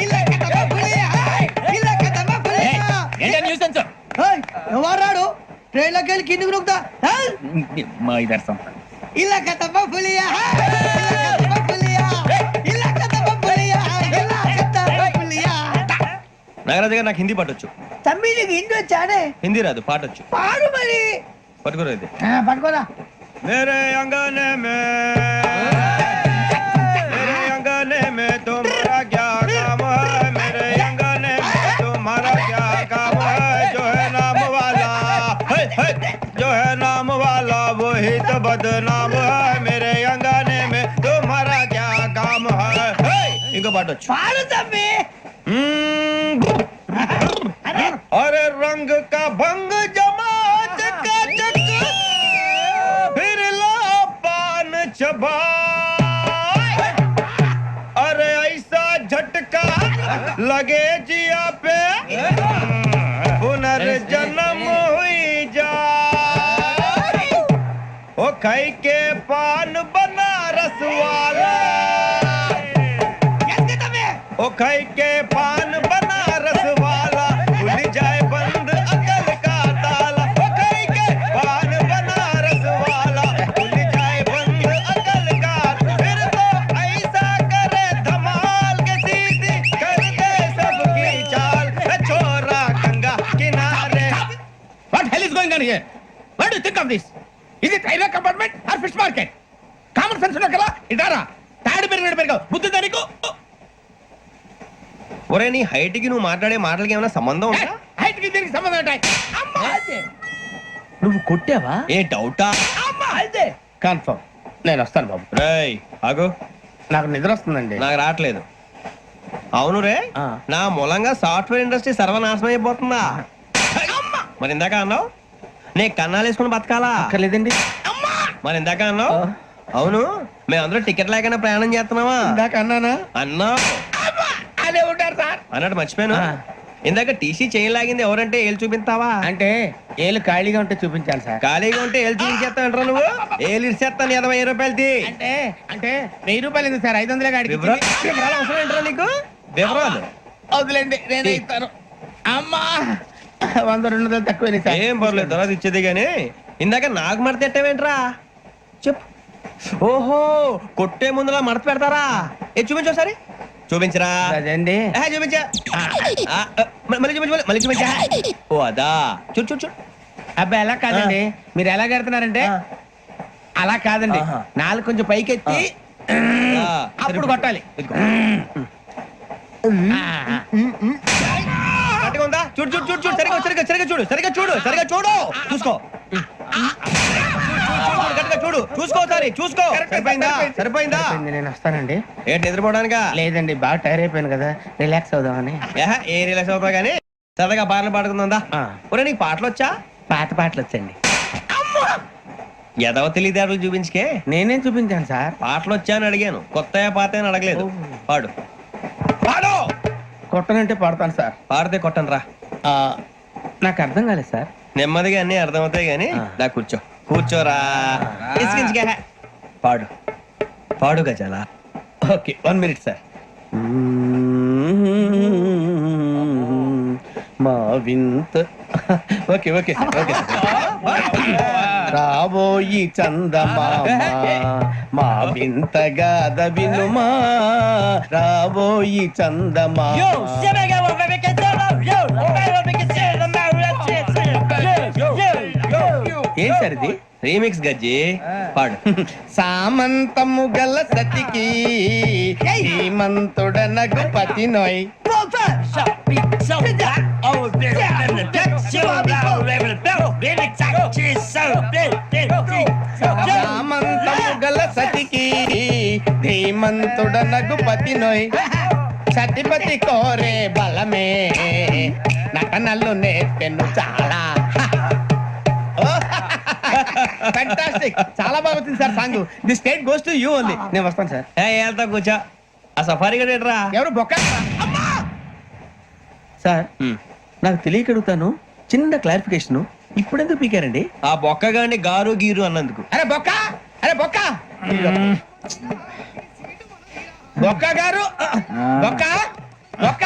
इलाका तो बबलिया है, इलाका तो बबलिया. ఏంటా న్యూసెన్స్? ओए ఎవరాడు ట్రైన్ లోకి వెళ్ళి కిందకి నొక్కుతా? మా ఇదర్శం. इलाका तो बबलिया है, इलाका तो बबलिया, इलाका तो बबलिया, इलाका तो बबलिया. నాగరాజు గారు నాకు హిందీ పాటొచ్చు. తమ్మి నీకు హిందీ వచ్చానే? హిందీ రాదు, పాటొచ్చు. పాడు మరి. పట్టుకోరు ఇది. పట్టుకోరా. मेरे अंगने में, मेरे अंगने में तुम्हारा क्या काम है? मेरे अंगने में तुम्हारा क्या काम है? जो है नाम वाला, जो है नाम वाला वही तो बदनाम है. मेरे अंगने में तुम्हारा क्या काम है? इनको बाटो. పాడు తమ్మి. अरे रंग का भंग जमा चकाचक, फिर ला पान चबा. अरे ऐसा झटका लगे जिया पे, पुनर्जन्म हुई जा. ओ खाई के पान बनारस वाला, ओ खाई के पान बनारस वाला, खुल जाए बंद अकल का ताला. ओ खाई के पान बनारस वाला, खुल जाए बंद अकल का. फिर तो ऐसा करे धमाल के सीधी कर दे सबकी चाल. छोरा गंगा किनारे. What hell is going on here? What do you think of this? Is it railway compartment or fish market? Common sense ఉన్నా కదా, ఇటారా తాడు పెరిగావు బుద్ధి దానికి. ఒరే నీ హైట్ కి నువ్వు మాట్లాడే మాటలకి ఏమైనా సంబంధం ఉందా? హైట్ కి దీనికి సంబంధం ఉంటాయి. నువ్వు కొట్టావా? ఏ డౌటా? అదే కన్ఫర్మ్. నేను వస్తాను బాబు. రేయ్ ఆగు, నాకు నిద్ర వస్తుందండి. నాకు రావట్లేదు. అవును రే, నా మూలంగా సాఫ్ట్వేర్ ఇండస్ట్రీ సర్వనాశనం అయిపోతుందా? మరి ఇందాక అన్నావు నే కన్నాలు వేసుకుని బతకాలా? లేదండి. మరి ఇందాక అన్నావు అవును మేమందరూ టికెట్ లేకుండా ప్రయాణం చేస్తున్నావా? ఇందాక అన్నానా? అన్నావు. అదే ఉంటారు సార్. అన్నట్టు మర్చిపోయాను. ఇందాక టీసీ చేయి లాగింది ఎవరంటే ఏళ్ళు చూపిస్తావా? అంటే ఏళ్ళు ఖాళీగా ఉంటే చూపించాలి సార్. ఖాళీగా ఉంటే ఏళ్ళు చూపించేస్తానంటారా నువ్వు? ఏళ్ళు ఇచ్చేస్తాను 20 రూపాయలది. అంటే అంటే 1000 రూపాయలు ఎందుకు సార్? 500 గాడికి వివరాలు అవసరం ఏంటరా నీకు? వివరాలు వదిలేండి, నేనే ఇస్తాను. అమ్మా 100 200 తక్కువ సార్. ఏం పర్లేదు, తర్వాత ఇచ్చేది గానీ ఇందాక నాకు మడత ఎట్టవేంట్రా చెప్పు. ఓహో కొట్టే ముందులా మడత పెడతారా? ఏ చూపించు ఒకసారి. చూపించరా? అదండి. చూపించా. మళ్ళీ చూపించు, మళ్ళీ చూపించా. ఓ అదా, చూడు చూడు చూడు. అబ్బాయి ఎలా కాదండి, మీరు ఎలా కడుతున్నారంటే అలా కాదండి. నాలుగు కొంచెం పైకెత్తి అప్పుడు కొట్టాలి. ఇదిగో. గట్టిగా ఉందా? చూడు చూడు చూడు చూడు, సరిగా సరిగా సరిగా చూడు, సరిగా చూడు, సరిగా చూడు, చూసుకో. గట్టిగా చూడు, చూసుకో, సరే చూసుకో. సరిపోయిందా? సరిపోయిందా? నేను వస్తానండి. ఏంటి నిద్రపోవడానికా? లేదండి, బాగా టైర్ అయిపోయాను కదా, రిలాక్స్ అవుదామని. ఏ రిలాక్స్ అవుతావు కానీ సరదాగా పాటలు పాడుకుందా? ఒరే నీకు పాటలు వచ్చా? పాత పాటలు వచ్చండి. ఎదవ తెలివితేటలు చూపించుకే. నేనేం చూపించాను సార్? పాటలు వచ్చా అని అడిగాను, కొత్త పాత అని అడగలేదు. పాడు పాడు. కొట్టనంటే పాడతాను సార్. పాడితే కొట్టను రా. నాకు అర్థం కాలేదు సార్. నెమ్మదిగా అన్ని అర్థమవుతాయి గానీ దా కూర్చో. కూర్చోరా. ఇసుకించుకే. పాడు పాడు గజాల. Okay, 1 minute sir. మా వింత. Okay okay sir, okay sir. రాబోయి చందమామ మా వింతగా వినుమా, రాబోయి చందమామ. ఏం సార్ ఇది? రీమిక్స్ గజ్జి. పాడు. సామంతము గల సతికి శ్రీమంతుడనగు పతి నోయ్. సామంతము గల సతికి ధీమంతుడనగు పతి నోయ్. సతిపతి కోరే బలమే నటనలు నేర్పెను చాలా. ఫ్యాంటాస్టిక్, చాలా బాగుంది sir song. The state goes to you only. నేను వస్తాను సార్. వెళ్తా కూర్చో. ఆ సఫారీ గడేట్రా. ఎవరు బొక్క సార్? నాకు తెలియక అడుగుతాను, చిన్న క్లారిఫికేషన్. ఇప్పుడు ఎందుకు పీకారండి? ఆ బొక్కగాని గారు గీరు అన్నందుకు. అరే బొక్క, అరే బొక్క, బొక్క గారు, బొక్క బొక్క.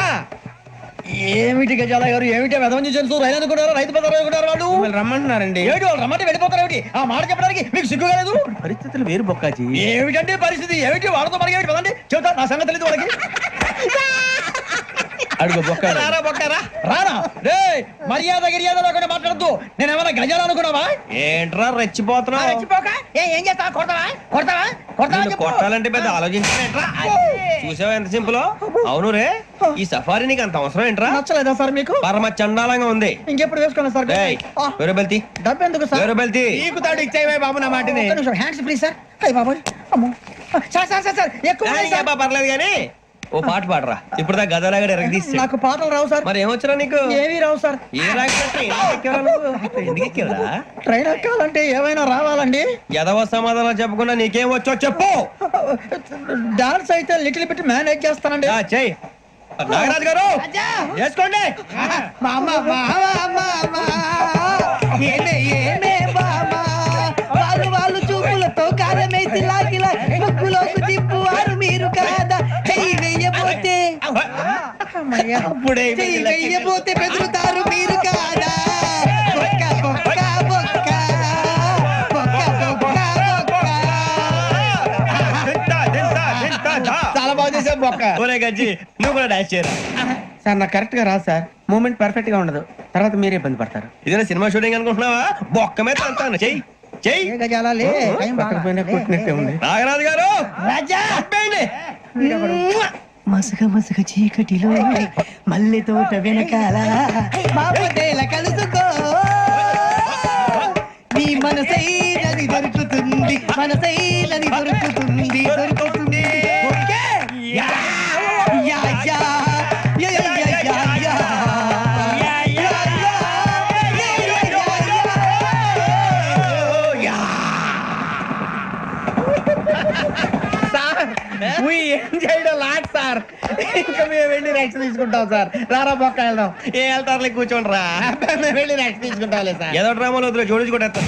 ఏమిటి గజాల గారు, ఏమిటి వెదవని చూసారు? రైలు అనుకున్నారా? రైతు బజార్ అనుకున్నారు వాళ్ళు? మిమ్మల్ని రమ్మంటున్నారండి. ఏమిటి వాళ్ళు రమ్మంటే వెళ్ళిపోతారు? ఏమిటి ఆ మాట చెప్పడానికి మీకు సిగ్గు కాలేదు? పరిస్థితులు వేరు బొక్కాజీ. ఏమిటంటే పరిస్థితి? ఏమిటి వాళ్ళతో మనకి ఏమిటి పదండి చెబుతా, నా సంగతి తెలియదు వాళ్ళకి. అడుగు బొక్క. రారా బొక్కరా. రానా రే, మర్యాద గిర్యాద లేకుండా మాట్లాడద్దు. నేను ఏమైనా గజాలు అనుకున్నావా? ఏంట్రా రెచ్చిపోతున్నావు? ఏం చేస్తావా? కొడతావా? కొడతావా? కొడతావా? నిన్ను కొట్టాలంటే పెద్ద ఆలోచించానేంట్రా. చూసావా ఎంత సింపుల్? అవును రే, ఈ సఫారీ నీకు అంత అవసరం ఏంట్రా? నచ్చలేదా సార్ మీకు? పరమ చండాలంగా ఉంది. ఇంకెప్పుడు వేసుకోండి సార్. వేరే బెల్తి, డబ్బు ఎందుకు సార్? వేరే బెల్తి. నీకు తాడు ఇచ్చేవే బాబు నా మాటని. Hands please sir. అయ్యి బాబోయ్, అమ్మో. సార్ సార్ సార్ సార్ ఎక్కువ ఉన్నాయి సార్. పర్లేదు కానీ ఓ పాట పాడరా. ఇప్పుడు దా గదలాగడ ఎరగదీసి. నాకు పాటలు రావు సార్. మరి ఏమొచ్చరా నీకు? ఏమీ రావు సార్. ఏ రాకపోతే ఎందుకు ఎక్కేవరా? ట్రైన్ ఎక్కాలంటే ఏమైనా రావాలండి. ఎదవ సమాధానం చెప్పకుండా నీకేం వచ్చో చెప్పు. డాన్స్ అయితే లిటిల్ బిట్ మేనేజ్ చేస్తానండి. చెయ్యి. నాగరాజు గారు చేసుకోండి. వాళ్ళు చూపులతో కాలమేసి లాగిలా ముగ్గులోకి తిప్పువారు మీరు కాదా? చెయ్యి వెయ్యబోతే అప్పుడే చెయ్యి వెయ్యబోతే బెదురుతారు మీరు కాదా? బొక్క బొక్క బొక్క బొక్క బొక్క బొక్క. చాలా బాగా చేసావు బొక్క. ఒరే గజ్జి నువ్వు కూడా డాన్స్ చేయరా. సార్ నాకు కరెక్ట్ గా రాదు సార్. మూమెంట్ పర్ఫెక్ట్ గా ఉండదు, తర్వాత మీరే ఇబ్బంది పడతారు. ఇదేనా సినిమా షూటింగ్ అనుకుంటున్నావా? బొక్క మీద అంటాను. చెయ్యి చెయ్యి. గజాలే పక్కన పోయినా కొట్టినట్టే ఉంది. నాగరాజు గారు రాజా చెప్పండి. మసగ మసగ చీకటిలో మల్లె తోట వెనకాల మాపదేల కలుసుకో, నీ మనసైనది దొరుకుతుంది, మనసైనది దొరుకుతుంది, దొరుకుతుంది. Okay? Yeah yeah yeah yeah yeah yeah yeah yeah. We enjoyed a lot, sir. ఇంకా మేము వెళ్ళి రెక్స్ తీసుకుంటాం సార్. రారా బొక్క వెళ్దాం. ఏ వెళ్తారులే కూర్చోండి రా. మేము వెళ్ళి రెక్స్ తీసుకుంటాంలే సార్. ఏదో డ్రామాలో వద్దులే, జోడించుకుంటా.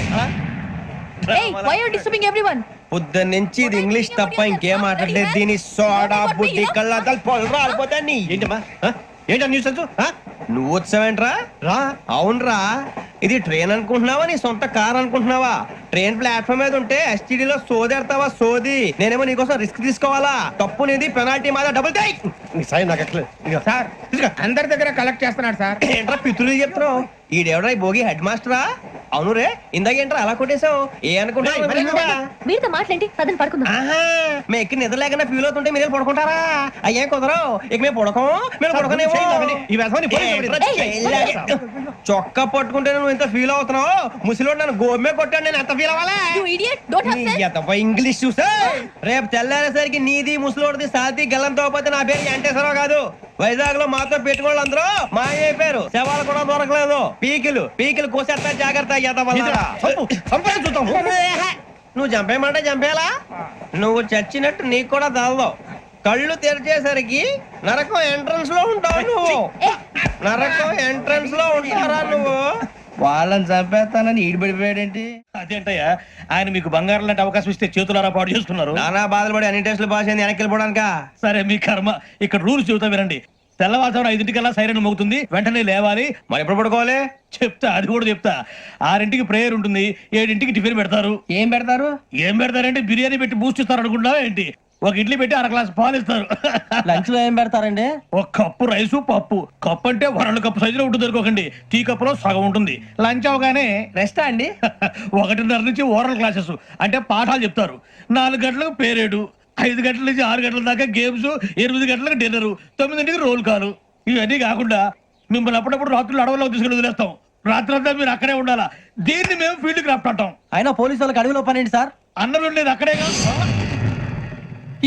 Hey, why are you disturbing everyone? పొద్దున్న నుంచి ఇది ఇంగ్లీష్ తప్ప ఇంకేం మాట్లాడలేదు. దీని సోడా బుద్ధి కళ్ళ పొలు రాలిపోతా. నీ ఏంటమ్మా ఏంటా న్యూస్ నువ్వు వచ్చావేంట్రా? రా. అవునరా, ఇది ట్రైన్ అనుకుంటున్నావా నీ సొంత కార్ అనుకుంటున్నావా? ట్రైన్ ప్లాట్ఫామ్ మీద ఉంటే STD లో సోదేడతావా సోది. నేనేమో నీకోసం రిస్క్ తీసుకోవాలా? తప్పు నీది, పెనాల్టీ మాదా, డబుల్ టై. సార్ అందరి దగ్గర కలెక్ట్ చేస్తున్నాడు సార్. ఏంట్రా పితులు చెప్తున్నావు? ఈడెవడ్రా ఈ భోగి హెడ్ మాస్టరా? అవును రే ఇందాక ఏంట్రా అలా కొట్టేశావు ఏ అనుకుంటా మీరుతో మాట్లాడి పదని పడుకుందాం. ఆహా మేము ఎక్కి నిద్ర లేకుండా ఫీల్ అవుతుంటే మీరు పడుకుంటారా? అయ్యే కుదరవు ఇక మేము పడకం మేము పడకనేమో. చొక్కా పట్టుకుంటే నువ్వు ఎంత ఫీల్ అవుతున్నావు? ముసలివాడు నన్ను గోమే కొట్టాడు, నేను ఎంత ఫీల్ అవ్వాలా? ఇంగ్లీష్ చూసా రేపు తెల్లారేసరికి నీది ముసలోడిది సాతి గల్లంతో పోతే నా పేరు వెంకటేశ్వరరావు కాదు. వైజాగ్ లో మాతో పెట్టుకోళ్ళు అందరూ మాయైపోయారు, శవాలు కూడా దొరకలేదు. పీకిలు కోసేస్తా జాగ్రత్త. నువ్వు చంపేయమంటే చంపేలా? నువ్వు చచ్చినట్టు నీకు కూడా తగదు. కళ్ళు తెరిచేసరికి నరకం ఎంట్రన్స్ లో ఉంటావు నువ్వు. నరకం ఎంట్రన్స్ లో ఉంటారా నువ్వు? వాళ్ళని చంపేస్తానని ఈడిపడిపోయాడేంటి? అదేంటయ్యా ఆయన మీకు బంగారం లాంటి అవకాశం ఇస్తే చేతులారా పాటు చేసుకున్నారు. నానా బాధలు పడి అన్ని టెస్టులు పాస్ అయింది, వెనక్కి వెళ్ళిపోవడానికా? సరే మీ కర్మ. ఇక్కడ రూల్స్ చెబుతా వినండి. తెల్లవారుజామున 5 సైరన్ మోగుతుంది, వెంటనే లేవాలి. మరి ఎప్పుడు పడుకోవాలి? చెప్తా, అది కూడా చెప్తా. 6 ప్రేయర్ ఉంటుంది, 7 టిఫిన్ పెడతారు. ఏం పెడతారు? ఏం పెడతారంటే బిర్యానీ పెట్టి బూస్ట్ ఇస్తారు అనుకుంటావా ఏంటి? ఒక ఇడ్లీ పెట్టి 1 గ్లాస్ పాలు ఇస్తారు. లంచ్ లో ఏం పెడతారండి? ఒక కప్పు రైసు పప్పు. కప్పు అంటే 2 కప్పు సైజులో ఉంటుంది అనుకోకండి, టీ కప్పులో సగం ఉంటుంది. లంచ్ అవగానే రెస్టా అండి? 1:30 నుంచి ఓరల్ క్లాసెస్ అంటే పాఠాలు చెప్తారు. 4 గంటలకు పేరేడు, 5 గంటల నుంచి 6 గంటల దాకా గేమ్స్, 8 గంటలకు డిన్నర్, 9 రోల్ కాలు. ఇవన్నీ కాకుండా మిమ్మల్ని అప్పుడప్పుడు రాత్రులు అడవుల్లో తీసుకుని వదిలేస్తాం. రాత్రంతా మీరు అక్కడే ఉండాలా. దీన్ని మేము ఫీల్డ్ క్రాఫ్ట్ అంటాం. అయినా పోలీసు వాళ్ళకి అడవిలో పని ఏంటి సార్? అన్నలు ఉండేది అక్కడేగా.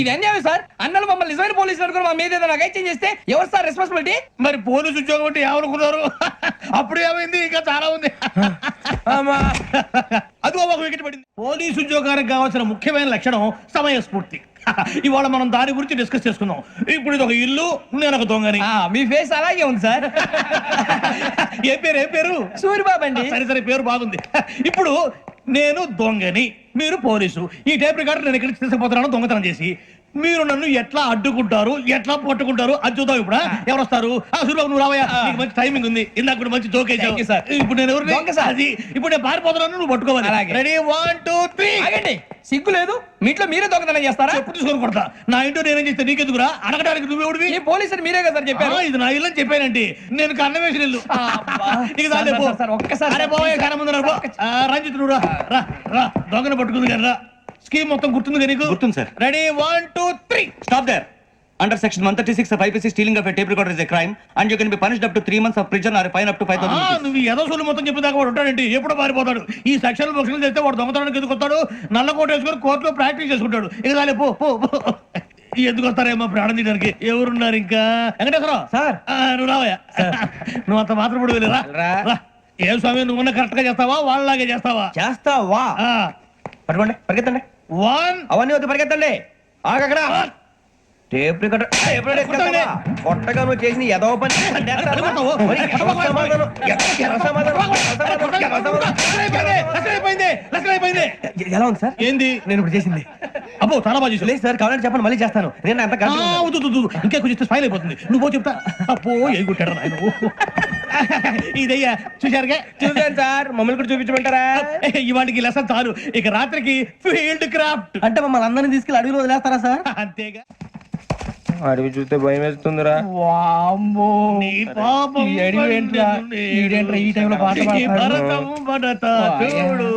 ఇది అన్యాయం సార్. అన్నలు మమ్మల్ని నిజమైన పోలీసులు అనుకుని మా మీద ఏదైనా అగైత్యం చేస్తే ఎవరు సార్ రెస్పాన్సిబిలిటీ? మరి పోలీసు ఉద్యోగం అంటే ఏమనుకున్నారు? అప్పుడు ఏమైంది? ఇంకా చాలా ఉంది. అదిగో ఒక వికెట్ పడింది. పోలీసు ఉద్యోగానికి కావాల్సిన ముఖ్యమైన లక్షణం సమయస్ఫూర్తి. ఇవాళ మనం దాని గురించి డిస్కస్ చేసుకుందాం. ఇప్పుడు ఇది ఒక ఇల్లు, నేను ఒక దొంగని. మీ ఫేస్ అలాగే ఉంది సార్. ఏ పేరు? సూరిబాబు అండి. సరే పేరు బాగుంది. ఇప్పుడు నేను దొంగని, మీరు పోలీసు. ఈ టైప్ రికార్డు నేను ఇక్కడికి తీసుకుపోతున్నాను దొంగతనం చేసి. మీరు నన్ను ఎట్లా అడ్డుకుంటారు, ఎట్లా పట్టుకుంటారు అది చూద్దాం. ఇప్పుడు ఎవరు వస్తారు? సూరిబాబు నువ్వు రావయ్యా, నీకు మంచి టైమింగ్ ఉంది. ఇందాక కూడా మంచి జోక్ వేసావు. ఇప్పుడు నేను ఎవరు? అది ఇప్పుడు నేను పారిపోతున్నాను, నువ్వు పట్టుకోవాలి. రెడీ 1 2 3. సిగ్గు లేదు? మీ ఇంట్లో మీరే దొంగతనం చేస్తారా? చెప్పు తీసుకొని కొడతా. నా ఇంట్లో నేనేం చేస్తే నీకెందుకురా? అడగడానికి నువ్వెవడివి? ఈ పోలీసులు మీరే కదా సార్ చెప్పారు. ఇది నా ఇల్లు అని చెప్పానంటే నేను కన్నం వేసిన ఇల్లు. ఒక్కసారి రంజిత్ నువ్వు రా దొంగను పట్టుకుంది కదా. రా స్కీమ్ మొత్తం గుర్తుంది కదా నీకు? గుర్తుంది sir. Ready 1 2 3. Stop there. Under section 136 of IPC, stealing of a tape recorder is a crime and you can be punished up to 3 months of prison or a fine up to 5,000 rupees. నువ్వు ఏదో సొల్లు మొత్తం చెప్పేదాకా వాడు ఉంటాడండి. ఎప్పుడో పారిపోతాడు. ఈ సెక్షన్ బుక్స్లు చేస్తే వాడు దొంగతనానికి ఎందుకు వస్తాడు? నల్ల కోట వేసుకొని కోర్టులో ప్రాక్టీస్ చేసుకుంటాడు. ఇక చాలే పో. ఎందుకు వస్తారేమో ప్రాణం తీయడానికి. ఎవరున్నారు ఇంకా? వెంకటేశ్వరరావు సార్, నువ్వు రావయ్యా. నువ్వు అంత మాత్రం ఇప్పుడు వెళ్ళి రా. ఏ స్వామి నువ్వు కరెక్ట్ గా చేస్తావా వాళ్ళలాగే చేస్తావా? చేస్తావా? పట్టుకోండి, పరిగెత్తండి. 1 అవన్నీ వద్దు, పరిగెత్తండి. ఆగక్కడ టేప్ రికార్డర్ కొట్టగా నువ్వు చేసిన ఏదో పని. ఎలా ఉంది సార్? ఏంది నేను ఇప్పుడు చేసింది? అబ్బో చాలా బాగా చేసి. లేదు సార్, కావాలంటే చెప్పండి, మళ్ళీ చేస్తాను. నేను అంత ఇంకా కొంచెం స్మైల్ అయిపోతుంది. నువ్వు చెప్తా. అబ్బో ఏం కొట్టాడు నాయన. ఇదయ్యా చూశారుగా? చూసాను సార్. మమ్మల్ని కూడా చూపించమంటారా? ఇవాటికి లెసన్ చాలు. ఇక రాత్రికి ఫీల్డ్ క్రాఫ్ట్. అంటే మమ్మల్ని అందరినీ తీసుకెళ్ళి అడవిలో వదిలేస్తారా సార్? అంతేగా. అడవి చూస్తే భయం వేస్తుందిరా. నీ పాపం ఈ టైంలో పాట భరతము భరత చూడు.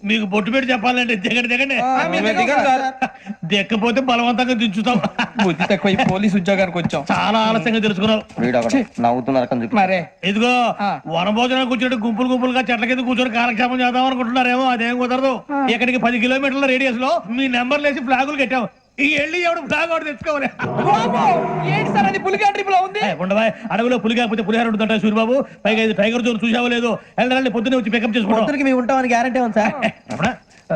మీకు బొట్టు పెట్టి చెప్పాలంటే దిగండి. దిక్కపోతే బలవంతంగా దించుతాం. బుద్ధి తక్కువ పోలీసు ఉద్యోగానికి వచ్చాం. చాలా ఆలస్యంగా తెలుసుకున్నావు. మరే ఇదిగో వనభోజనానికి కూర్చొని గుంపులుగా చెట్ల కింద కూర్చొని కాలక్షేపం చేద్దాం అనుకుంటున్నారేమో. అదేం కుదరదు. ఇక్కడికి 10 కిలోమీటర్ల రేడియస్ లో మీ నెంబర్లు వేసి ఫ్లాగులు కట్టాం. ఈ వెళ్ళి ఎవడు ఫ్లాగ్ ఒకటి తెచ్చుకోవాలి. ఏంటి సార్ అది? పులిగా ట్రిప్ ఉంది. ఉండవా? అడవిలో పులి కాకపోతే పులిహార ఉంటుంటా సూరిబాబు. పైగా ఇది టైగర్ జోన్ చూసావో లేదో. వెళ్ళాలి పొద్దున్నే వచ్చి పికప్ చేసుకుంటాం. మేము ఉంటామని గ్యారంటీ ఉంది సార్.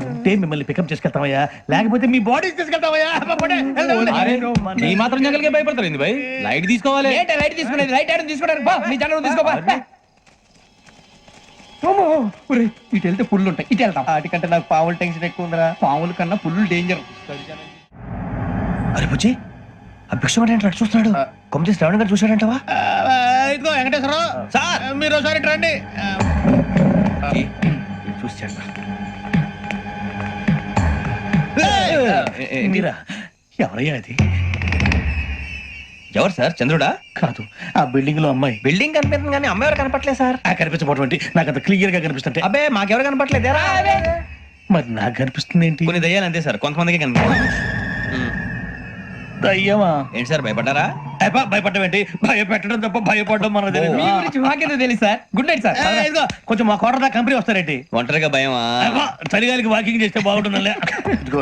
అంటే మిమ్మల్ని పికప్ చేసుకెళ్తామయ్యా, లేకపోతే మీ బాడీ తీసుకెళ్తామయ్యా. ఈ మాత్రం జంగల్కే భయపడతారు భయ్. లైట్ తీసుకోవాలి. లైట్ తీసుకునేది? లైట్ ఐరన్ తీసుకోవడానికి మీ జనరల్ తీసుకోవా. ఇటు వెళ్తే పుల్లు ఉంటాయి, ఇటు వెళ్తాం. వాటికంటే నాకు పాముల టెన్షన్ ఎక్కువ ఉందిరా. పాముల కన్నా పుల్లు డేంజర్. అరే బుజ్జి, ఆ భిక్షం అంటే చూస్తున్నాడు. కొమ్మ శ్రావణ్ గారు చూశాడంటవా? ఇదిగో వెంకటేశ్వరరావు సార్, మీరు ఒకసారి రండి. చూశాడు. మీరా? ఎవరయ్యా అది? ఎవరు సార్ చంద్రుడా? కాదు, ఆ బిల్డింగ్ లో అమ్మాయి. బిల్డింగ్ కనిపిస్తుంది కానీ అమ్మాయి ఎవరు కనపట్లేదు సార్. ఆ కనిపించబోటువంటి నాకు అంత క్లియర్ గా కనిపిస్తుంటే. అబ్బే మాకెవరు కనపట్లేదు. మరి నాకు కనిపిస్తుంది ఏంటి? కొన్ని దయ్యాలు అంతే సార్, కొంతమందికి కనిపిస్తుంది. దయ్యమా? ఏంటి సార్ భయపడ్డారా? భయపడడం ఏంటి? భయపెట్టడం తప్ప భయపడడం మనకు తెలియదు. మీ గురించి మాకేదో తెలుసు సార్. Good night sir. ఇదిగో, కొంచెం మా కోట కంపెనీ వస్తారేంటి? ఒంటరిగా భయమా? చలిగాలికి వాకింగ్ చేస్తే బాగుంటుందిలే.